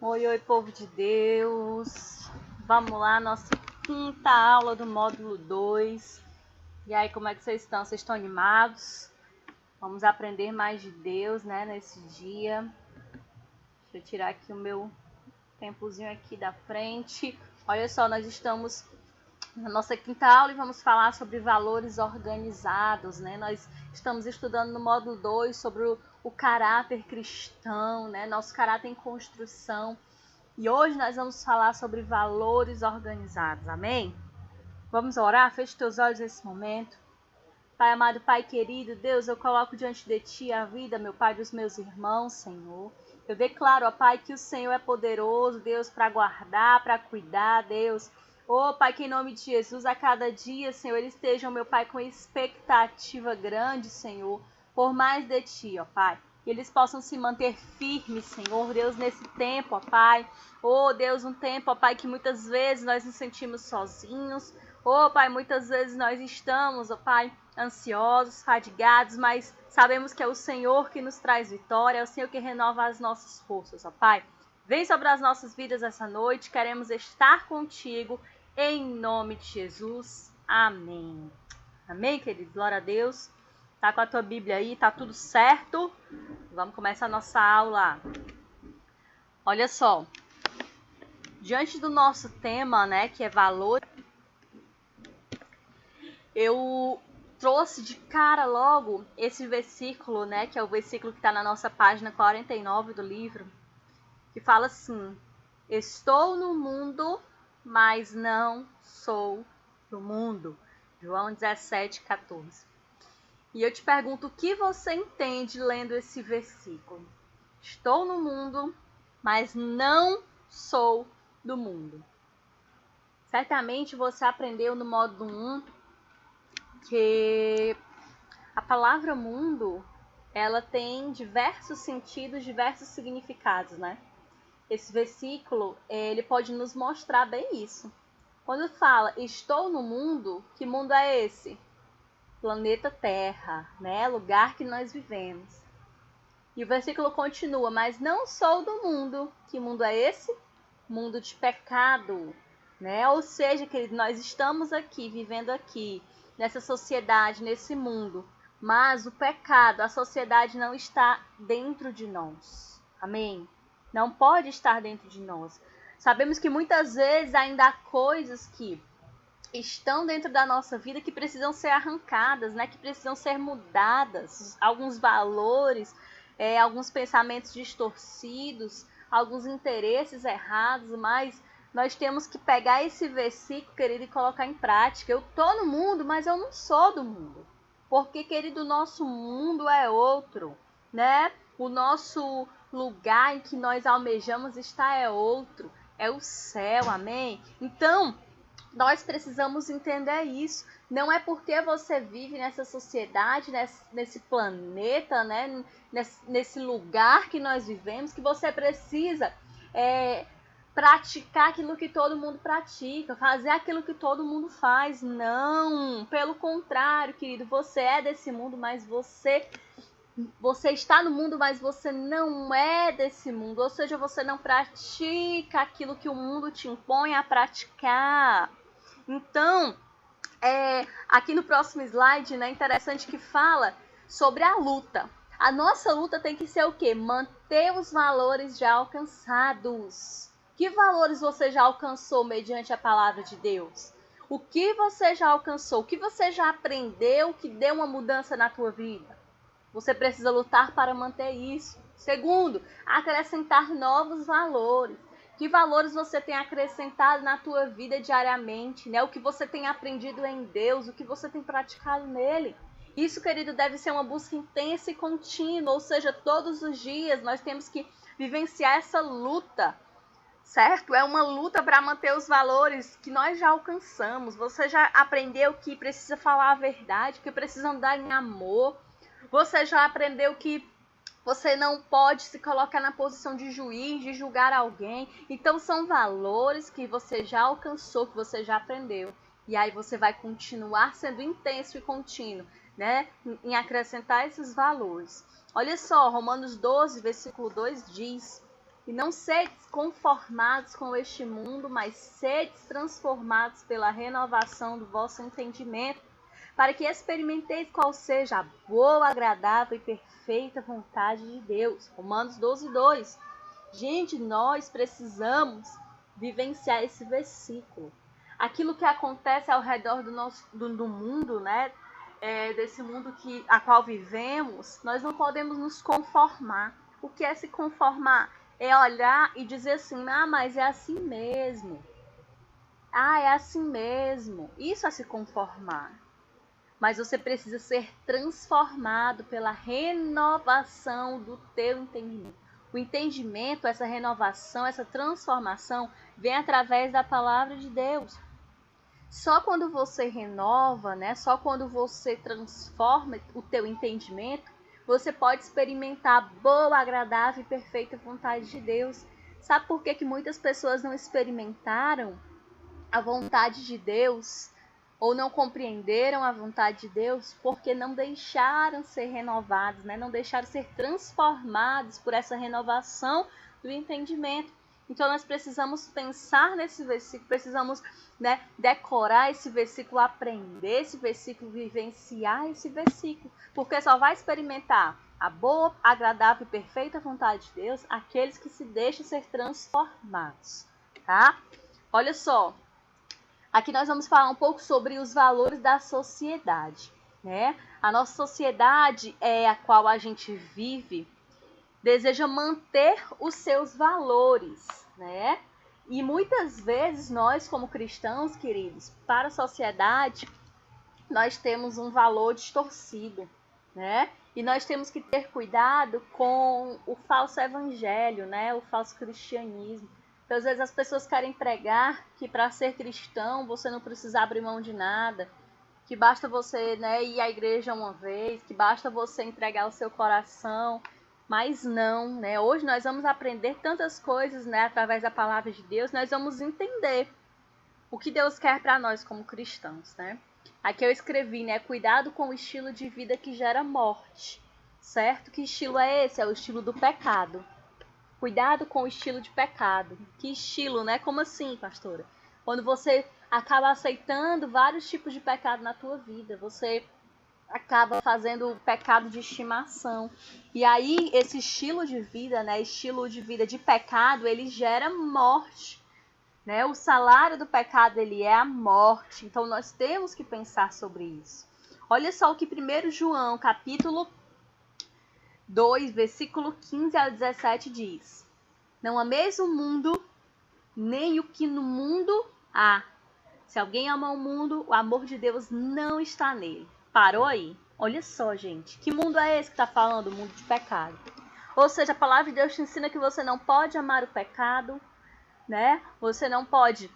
Oi, oi, povo de Deus. Vamos lá, nossa quinta aula do módulo 2. E aí, como é que vocês estão? Vocês estão animados? Vamos aprender mais de Deus, né, nesse dia. Deixa eu tirar aqui o meu tempozinho aqui da frente. Olha só, nós estamos na nossa quinta aula e vamos falar sobre valores organizados, né? Nós estamos estudando no módulo 2 sobre o caráter cristão, né? Nosso caráter em construção. E hoje nós vamos falar sobre valores organizados, amém? Vamos orar? Feche teus olhos nesse momento. Pai amado, Pai querido, Deus, eu coloco diante de Ti a vida, meu Pai, dos meus irmãos, Senhor. Eu declaro, ó Pai, que o Senhor é poderoso, Deus, para guardar, para cuidar, Deus. Ó Pai, que em nome de Jesus, a cada dia, Senhor, eles estejam, meu Pai, com expectativa grande, Senhor, por mais de Ti, ó Pai. Que eles possam se manter firmes, Senhor, Deus, nesse tempo, ó Pai. Ó Deus, um tempo, ó Pai, que muitas vezes nós nos sentimos sozinhos. Ó Pai, muitas vezes nós estamos, ó Pai, ansiosos, fadigados, mas sabemos que é o Senhor que nos traz vitória, é o Senhor que renova as nossas forças, ó Pai. Vem sobre as nossas vidas essa noite, queremos estar contigo, em nome de Jesus. Amém. Amém, querido? Glória a Deus. Tá com a tua Bíblia aí, tá tudo certo? Vamos começar a nossa aula. Olha só, diante do nosso tema, né, que é valor, eu trouxe de cara logo esse versículo, né, que é o versículo que está na nossa página 49 do livro, que fala assim: estou no mundo, mas não sou do mundo. João 17:14. E eu te pergunto, o que você entende lendo esse versículo? Estou no mundo, mas não sou do mundo. Certamente você aprendeu no módulo 1 que a palavra mundo, ela tem diversos sentidos, diversos significados, né? Esse versículo, ele pode nos mostrar bem isso. Quando fala, estou no mundo, que mundo é esse? Planeta Terra, né? Lugar que nós vivemos. E o versículo continua, mas não sou do mundo. Que mundo é esse? Mundo de pecado, né? Ou seja, querido, nós estamos aqui, vivendo aqui, nessa sociedade, nesse mundo, mas o pecado, a sociedade não está dentro de nós. Amém? Não pode estar dentro de nós. Sabemos que muitas vezes ainda há coisas que estão dentro da nossa vida que precisam ser arrancadas, né? Que precisam ser mudadas. Alguns valores, alguns pensamentos distorcidos, alguns interesses errados, mas nós temos que pegar esse versículo, querido, e colocar em prática. Eu tô no mundo, mas eu não sou do mundo. Porque, querido, o nosso mundo é outro, né? O nosso lugar em que nós almejamos estar é outro. É o céu, amém? Então, nós precisamos entender isso. Não é porque você vive nessa sociedade, nesse planeta, né? Nesse lugar que nós vivemos, que você precisa praticar aquilo que todo mundo pratica, fazer aquilo que todo mundo faz. Não, pelo contrário, querido, você é desse mundo, mas você está no mundo, mas você não é desse mundo. Ou seja, você não pratica aquilo que o mundo te impõe a praticar. Então, aqui no próximo slide, né, interessante que fala sobre a luta. A nossa luta tem que ser o quê? Manter os valores já alcançados. Que valores você já alcançou mediante a palavra de Deus? O que você já alcançou? O que você já aprendeu que deu uma mudança na tua vida? Você precisa lutar para manter isso. Segundo, acrescentar novos valores. Que valores você tem acrescentado na tua vida diariamente, né? O que você tem aprendido em Deus, o que você tem praticado nele. Isso, querido, deve ser uma busca intensa e contínua, ou seja, todos os dias nós temos que vivenciar essa luta, certo? É uma luta para manter os valores que nós já alcançamos. Você já aprendeu que precisa falar a verdade, que precisa andar em amor. Você já aprendeu que você não pode se colocar na posição de juiz, de julgar alguém. Então, são valores que você já alcançou, que você já aprendeu. E aí você vai continuar sendo intenso e contínuo, né? Em acrescentar esses valores. Olha só, Romanos 12, versículo 2 diz: E não sedes conformados com este mundo, mas sedes transformados pela renovação do vosso entendimento, para que experimenteis qual seja a boa, agradável e perfeita vontade de Deus. Romanos 12:2. Gente, nós precisamos vivenciar esse versículo. Aquilo que acontece ao redor do mundo, né? Desse mundo a qual vivemos, nós não podemos nos conformar. O que é se conformar? É olhar e dizer assim, mas é assim mesmo. É assim mesmo. Isso é se conformar. Mas você precisa ser transformado pela renovação do teu entendimento. O entendimento, essa renovação, essa transformação, vem através da palavra de Deus. Só quando você renova, né? Só quando você transforma o teu entendimento, você pode experimentar a boa, agradável e perfeita vontade de Deus. Sabe por que muitas pessoas não experimentaram a vontade de Deus ou não compreenderam a vontade de Deus? Porque não deixaram ser renovados, né? Não deixaram ser transformados por essa renovação do entendimento. Então nós precisamos pensar nesse versículo, precisamos, né, decorar esse versículo, aprender esse versículo, vivenciar esse versículo, porque só vai experimentar a boa, agradável e perfeita vontade de Deus aqueles que se deixam ser transformados, tá? Olha só, aqui nós vamos falar um pouco sobre os valores da sociedade, né? A nossa sociedade a qual a gente vive deseja manter os seus valores, né? E muitas vezes nós, como cristãos, queridos, para a sociedade, nós temos um valor distorcido, né? E nós temos que ter cuidado com o falso evangelho, né? O falso cristianismo. Então, às vezes as pessoas querem pregar que para ser cristão você não precisa abrir mão de nada, que basta você, né, ir à igreja uma vez, que basta você entregar o seu coração. Mas não, né? Hoje nós vamos aprender tantas coisas, né, através da palavra de Deus, nós vamos entender o que Deus quer para nós como cristãos, né? Aqui eu escrevi, né, cuidado com o estilo de vida que gera morte, certo? Que estilo é esse? É o estilo do pecado. Cuidado com o estilo de pecado. Que estilo, né? Como assim, pastora? Quando você acaba aceitando vários tipos de pecado na tua vida, você acaba fazendo o pecado de estimação. E aí, esse estilo de vida, né, estilo de vida de pecado, ele gera morte, né? O salário do pecado, ele é a morte. Então, nós temos que pensar sobre isso. Olha só o que 1 João, capítulo 2, versículo 15 ao 17 diz. Não ameis o mundo, nem o que no mundo há. Se alguém ama o mundo, o amor de Deus não está nele. Parou aí? Olha só, gente. Que mundo é esse que está falando? O mundo de pecado. Ou seja, a palavra de Deus te ensina que você não pode amar o pecado, né? Você não pode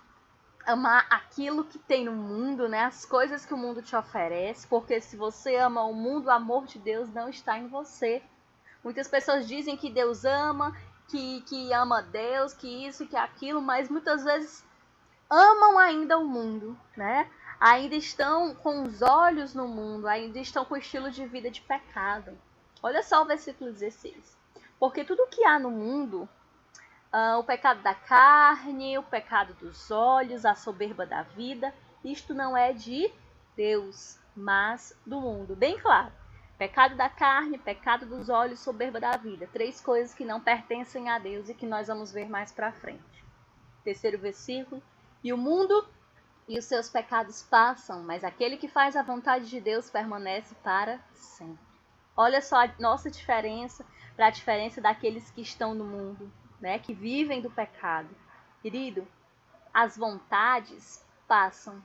amar aquilo que tem no mundo, né? As coisas que o mundo te oferece. Porque se você ama o mundo, o amor de Deus não está em você. Muitas pessoas dizem que Deus ama, que ama Deus, que isso e que aquilo, mas muitas vezes amam ainda o mundo, né? Ainda estão com os olhos no mundo, ainda estão com o estilo de vida de pecado. Olha só o versículo 16. Porque tudo que há no mundo, o pecado da carne, o pecado dos olhos, a soberba da vida, isto não é de Deus, mas do mundo. Bem claro. Pecado da carne, pecado dos olhos, soberba da vida. 3 coisas que não pertencem a Deus e que nós vamos ver mais para frente. Terceiro versículo. E o mundo e os seus pecados passam, mas aquele que faz a vontade de Deus permanece para sempre. Olha só a nossa diferença para a diferença daqueles que estão no mundo, né? Que vivem do pecado. Querido, as vontades passam.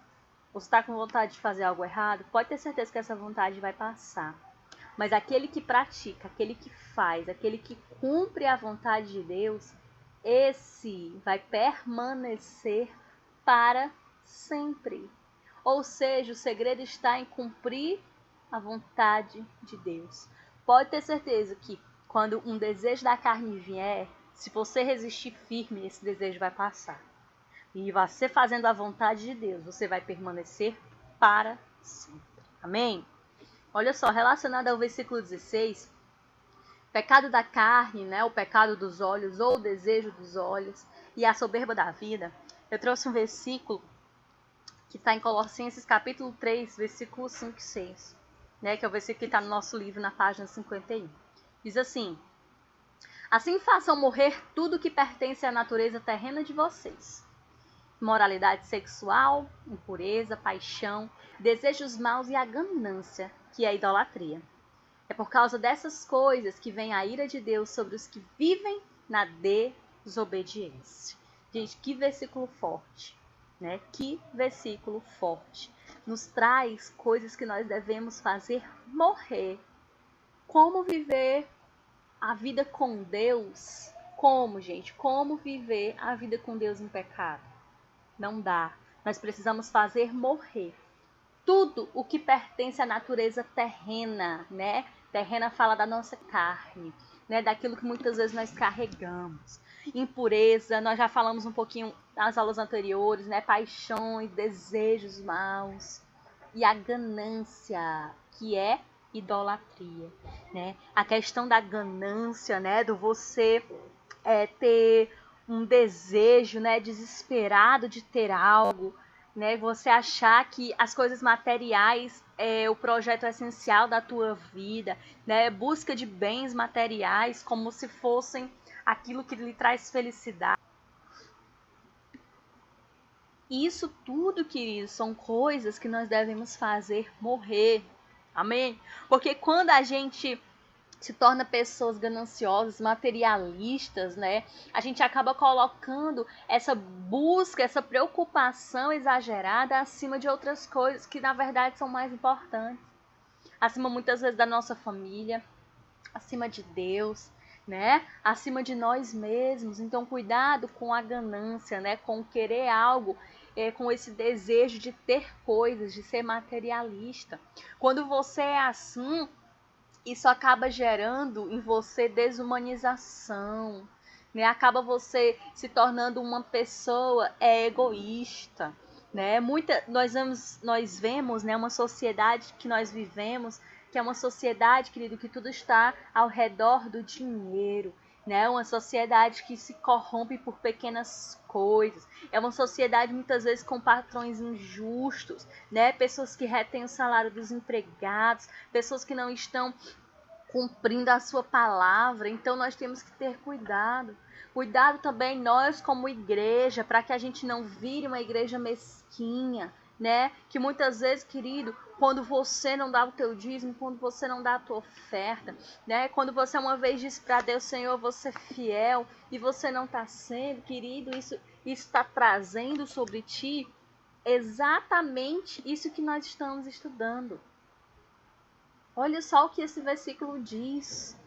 Você está com vontade de fazer algo errado? Pode ter certeza que essa vontade vai passar. Mas aquele que pratica, aquele que faz, aquele que cumpre a vontade de Deus, esse vai permanecer para sempre. Ou seja, o segredo está em cumprir a vontade de Deus. Pode ter certeza que quando um desejo da carne vier, se você resistir firme, esse desejo vai passar. E você fazendo a vontade de Deus, você vai permanecer para sempre. Amém? Olha só, relacionado ao versículo 16, Pecado da carne, né? O pecado dos olhos ou o desejo dos olhos e a soberba da vida. Eu trouxe um versículo que está em Colossenses capítulo 3, versículos 5 e 6, né? Que é o versículo que está no nosso livro na página 51. Diz assim: assim façam morrer tudo que pertence à natureza terrena de vocês. Moralidade sexual, impureza, paixão, desejos maus e a ganância, que é a idolatria. É por causa dessas coisas que vem a ira de Deus sobre os que vivem na desobediência. Gente, que versículo forte, né? Que versículo forte. Nos traz coisas que nós devemos fazer morrer. Como viver a vida com Deus? Como, gente? Como viver a vida com Deus em pecado? Não dá. Nós precisamos fazer morrer tudo o que pertence à natureza terrena, né? Terrena fala da nossa carne, né? Daquilo que muitas vezes nós carregamos. Impureza, nós já falamos um pouquinho nas aulas anteriores, né? Paixões, desejos maus. E a ganância, que é idolatria, né? A questão da ganância, né? Do você ter um desejo, né, desesperado de ter algo, né, você achar que as coisas materiais é o projeto essencial da tua vida, né, busca de bens materiais como se fossem aquilo que lhe traz felicidade. Isso tudo, queridos, são coisas que nós devemos fazer morrer. Amém? Porque quando a gente se torna pessoas gananciosas, materialistas, né? A gente acaba colocando essa busca, essa preocupação exagerada acima de outras coisas que na verdade são mais importantes. Acima muitas vezes da nossa família, acima de Deus, né? Acima de nós mesmos. Então cuidado com a ganância, né? Com querer algo, com esse desejo de ter coisas, de ser materialista. Quando você é assim, isso acaba gerando em você desumanização, né? Acaba você se tornando uma pessoa egoísta, né? Nós vemos, né, uma sociedade que nós vivemos, que é uma sociedade, querido, que tudo está ao redor do dinheiro, né? Uma sociedade que se corrompe por pequenas coisas. É uma sociedade muitas vezes com patrões injustos, né? Pessoas que retêm o salário dos empregados, pessoas que não estão cumprindo a sua palavra. Então nós temos que ter cuidado. Cuidado também nós como igreja, para que a gente não vire uma igreja mesquinha, né? Que muitas vezes, querido, quando você não dá o teu dízimo, quando você não dá a tua oferta, né? Quando você uma vez disse para Deus, Senhor, você é fiel, e você não está sendo, querido, isso está trazendo sobre ti exatamente isso que nós estamos estudando. Olha só o que esse versículo diz.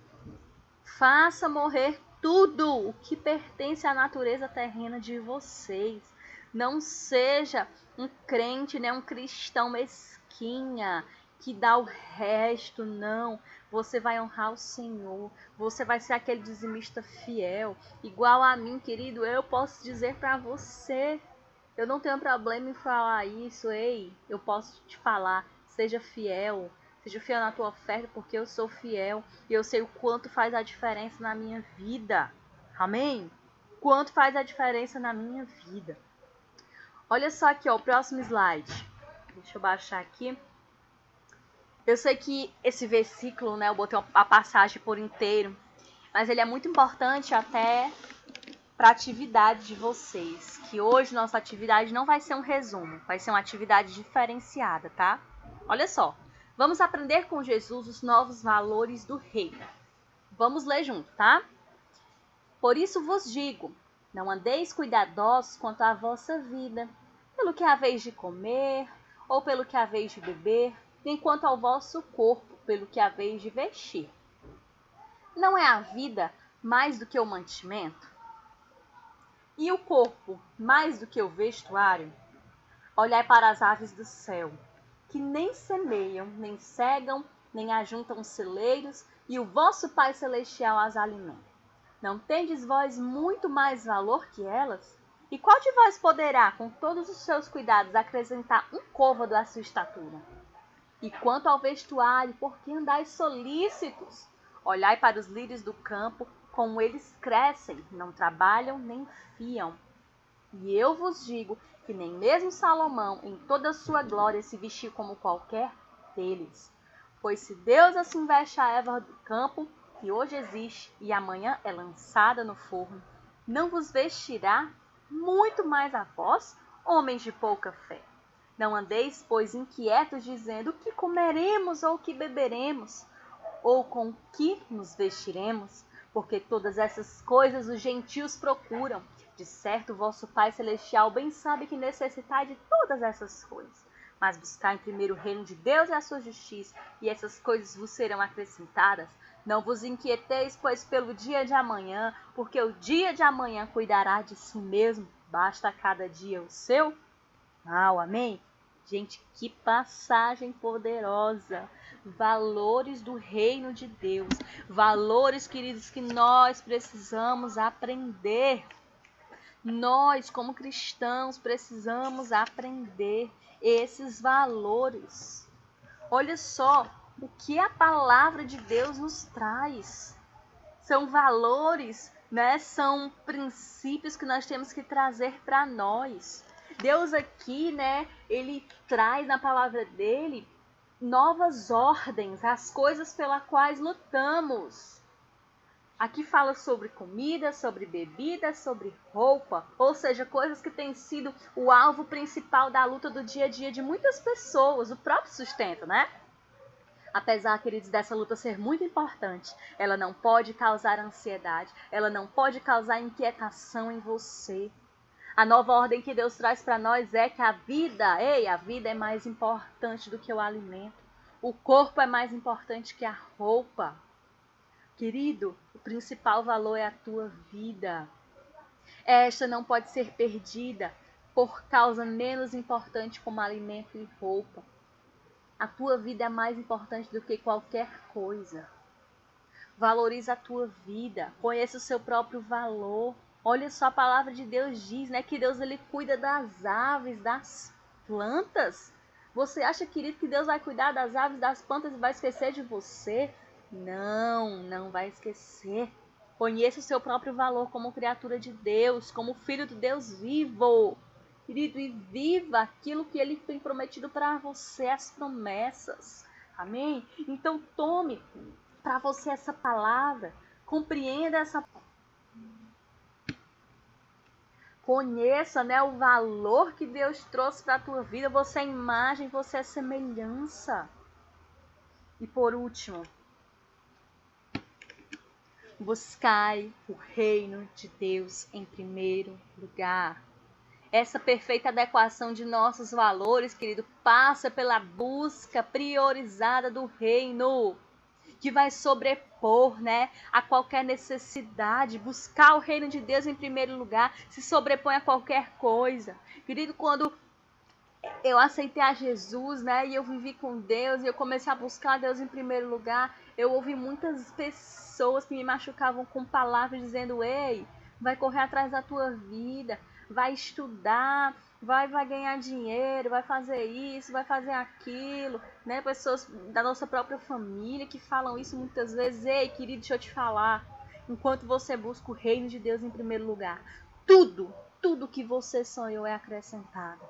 Faça morrer tudo o que pertence à natureza terrena de vocês. Não seja um crente, né, um cristão mesquinha que dá o resto, não. Você vai honrar o Senhor. Você vai ser aquele dizimista fiel. Igual a mim, querido, eu posso dizer para você. Eu não tenho problema em falar isso. Ei, eu posso te falar. Seja fiel. Seja fiel na tua oferta, porque eu sou fiel e eu sei o quanto faz a diferença na minha vida. Amém? Quanto faz a diferença na minha vida. Olha só aqui, ó, o próximo slide. Deixa eu baixar aqui. Eu sei que esse versículo, né, eu botei a passagem por inteiro, mas ele é muito importante até para a atividade de vocês. Que hoje nossa atividade não vai ser um resumo, vai ser uma atividade diferenciada, tá? Olha só. Vamos aprender com Jesus os novos valores do reino. Vamos ler junto, tá? Por isso vos digo, não andeis cuidadosos quanto à vossa vida, pelo que haveis de comer, ou pelo que haveis de beber, nem quanto ao vosso corpo, pelo que haveis de vestir. Não é a vida mais do que o mantimento? E o corpo mais do que o vestuário? Olhai para as aves do céu, que nem semeiam, nem cegam, nem ajuntam celeiros, e o vosso Pai Celestial as alimenta. Não tendes vós muito mais valor que elas? E qual de vós poderá, com todos os seus cuidados, acrescentar um côvado à sua estatura? E quanto ao vestuário, por que andais solícitos? Olhai para os lírios do campo, como eles crescem, não trabalham nem fiam. E eu vos digo que nem mesmo Salomão, em toda a sua glória, se vestiu como qualquer deles. Pois se Deus assim veste a erva do campo, que hoje existe e amanhã é lançada no forno, não vos vestirá muito mais a vós, homens de pouca fé? Não andeis, pois, inquietos, dizendo: o que comeremos, ou o que beberemos, ou com que nos vestiremos? Porque todas essas coisas os gentios procuram. De certo, vosso Pai Celestial bem sabe que necessitai de todas essas coisas. Mas buscai em primeiro o reino de Deus e a sua justiça, e essas coisas vos serão acrescentadas. Não vos inquieteis, pois, pelo dia de amanhã, porque o dia de amanhã cuidará de si mesmo. Basta a cada dia o seu mal. Amém? Gente, que passagem poderosa! Valores do reino de Deus. Valores, queridos, que nós precisamos aprender. Nós, como cristãos, precisamos aprender esses valores. Olha só o que a palavra de Deus nos traz. São valores, né? São princípios que nós temos que trazer para nós. Deus aqui, né? Ele traz na palavra dele novas ordens, as coisas pelas quais lutamos. Aqui fala sobre comida, sobre bebida, sobre roupa, ou seja, coisas que têm sido o alvo principal da luta do dia a dia de muitas pessoas, o próprio sustento, né? Apesar, queridos, dessa luta ser muito importante, ela não pode causar ansiedade, ela não pode causar inquietação em você. A nova ordem que Deus traz para nós é que a vida é mais importante do que o alimento. O corpo é mais importante que a roupa. Querido, o principal valor é a tua vida. Esta não pode ser perdida por causa menos importante como alimento e roupa. A tua vida é mais importante do que qualquer coisa. Valoriza a tua vida, conheça o seu próprio valor. Olha só, a palavra de Deus diz, né, que Deus ele cuida das aves, das plantas. Você acha, querido, que Deus vai cuidar das aves, das plantas e vai esquecer de você? Não, não vai esquecer. Conheça o seu próprio valor como criatura de Deus, como filho do Deus vivo. Querido, e viva aquilo que ele tem prometido para você, as promessas. Amém? Então tome para você essa palavra, compreenda essa conheça, né, o valor que Deus trouxe para a tua vida. Você é imagem, você é semelhança. E por último, buscai o reino de Deus em primeiro lugar. Essa perfeita adequação de nossos valores, querido, passa pela busca priorizada do reino, que vai sobrepor, né, a qualquer necessidade. Buscar o reino de Deus em primeiro lugar se sobrepõe a qualquer coisa. Querido, quando eu aceitei a Jesus, né, e eu vivi com Deus, e eu comecei a buscar Deus em primeiro lugar, eu ouvi muitas pessoas que me machucavam com palavras dizendo: ei, vai correr atrás da tua vida, vai estudar, vai ganhar dinheiro, vai fazer isso, vai fazer aquilo, né? Pessoas da nossa própria família que falam isso muitas vezes. Ei, querido, deixa eu te falar, enquanto você busca o reino de Deus em primeiro lugar, tudo que você sonhou é acrescentado.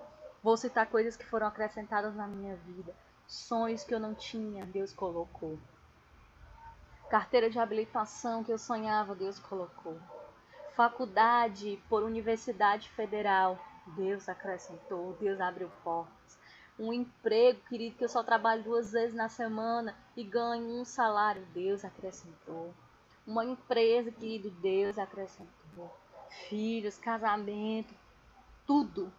Vou citar coisas que foram acrescentadas na minha vida. Sonhos que eu não tinha, Deus colocou. Carteira de habilitação que eu sonhava, Deus colocou. Faculdade por Universidade Federal, Deus acrescentou, Deus abriu portas. Um emprego, querido, que eu só trabalho 2 vezes na semana e ganho um salário, Deus acrescentou. Uma empresa, querido, Deus acrescentou. Filhos, casamento, tudo,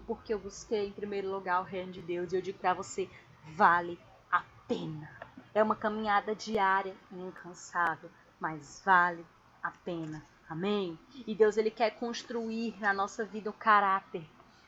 porque eu busquei em primeiro lugar o reino de Deus. E eu digo para você, vale a pena. É uma caminhada diária e incansável, mas vale a pena. Amém? E Deus, ele quer construir na nossa vida o caráter,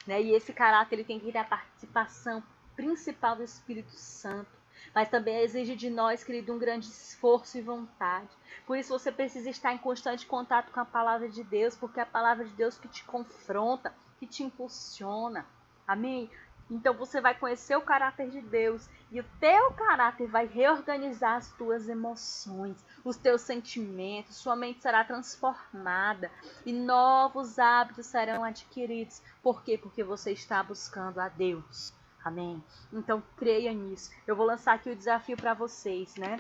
né? E esse caráter, ele tem que ter a participação principal do Espírito Santo. Mas também exige de nós, querido, um grande esforço e vontade. Por isso você precisa estar em constante contato com a palavra de Deus, porque é a palavra de Deus que te confronta, que te impulsiona. Amém? Então você vai conhecer o caráter de Deus e o teu caráter vai reorganizar as tuas emoções, os teus sentimentos, sua mente será transformada e novos hábitos serão adquiridos. Por quê? Porque você está buscando a Deus. Amém? Então creia nisso. Eu vou lançar aqui o desafio para vocês, né?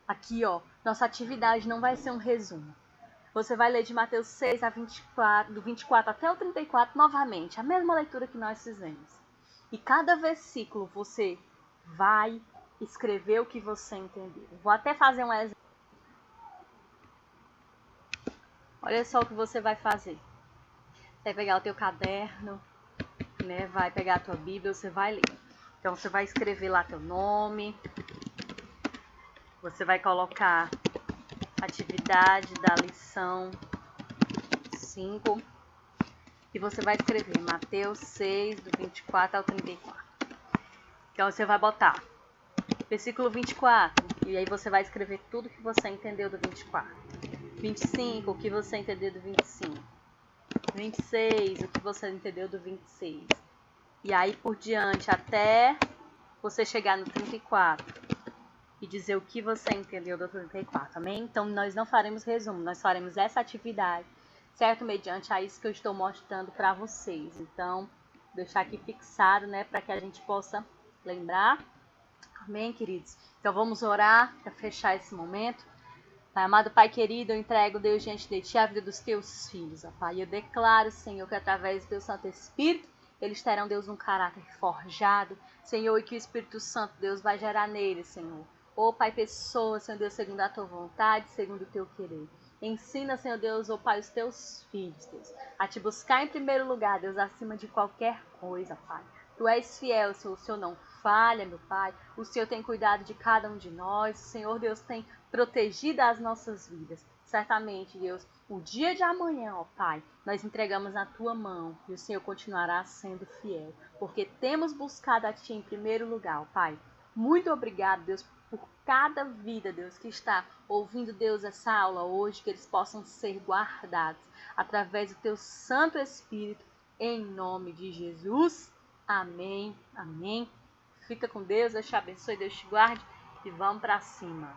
Aqui, ó, nossa atividade não vai ser um resumo. Você vai ler de Mateus 6 a 24, do 24 até o 34 novamente, a mesma leitura que nós fizemos. E cada versículo você vai escrever o que você entendeu. Vou até fazer um exemplo. Olha só o que você vai fazer. Você vai pegar o teu caderno, né? Vai pegar a tua Bíblia, você vai ler. Então você vai escrever lá teu nome. Você vai colocar atividade da lição 5. E você vai escrever Mateus 6, do 24 ao 34. Então você vai botar versículo 24. E aí você vai escrever tudo que você entendeu do 24. 25, o que você entendeu do 25. 26, o que você entendeu do 26. E aí por diante até você chegar no 34. E dizer o que você entendeu do 34, amém? Então nós não faremos resumo, nós faremos essa atividade, certo? Mediante a isso que eu estou mostrando para vocês. Então, deixar aqui fixado, né? Para que a gente possa lembrar. Amém, queridos? Então vamos orar para fechar esse momento. Pai amado, Pai querido, eu entrego, Deus, diante de Ti a vida dos Teus filhos, ó Pai. Eu declaro, Senhor, que através do Teu Santo Espírito, eles terão, Deus, um caráter forjado, Senhor, e que o Espírito Santo, Deus, vai gerar neles, Senhor. Ó Pai, pessoas, Senhor Deus, segundo a Tua vontade, segundo o Teu querer. Ensina, Senhor Deus, ó Pai, os Teus filhos, Deus, a Te buscar em primeiro lugar, Deus, acima de qualquer coisa, Pai. Tu és fiel, Senhor, o Senhor não falha, meu Pai. O Senhor tem cuidado de cada um de nós. O Senhor, Deus, tem protegido as nossas vidas. Certamente, Deus, o dia de amanhã, ó Pai, nós entregamos na Tua mão e o Senhor continuará sendo fiel, porque temos buscado a Ti em primeiro lugar, ó Pai. Muito obrigado, Deus, por cada vida, Deus, que está ouvindo, Deus, essa aula hoje, que eles possam ser guardados através do Teu Santo Espírito, em nome de Jesus. Amém, amém. Fica com Deus, Deus te abençoe, Deus te guarde e vamos para cima.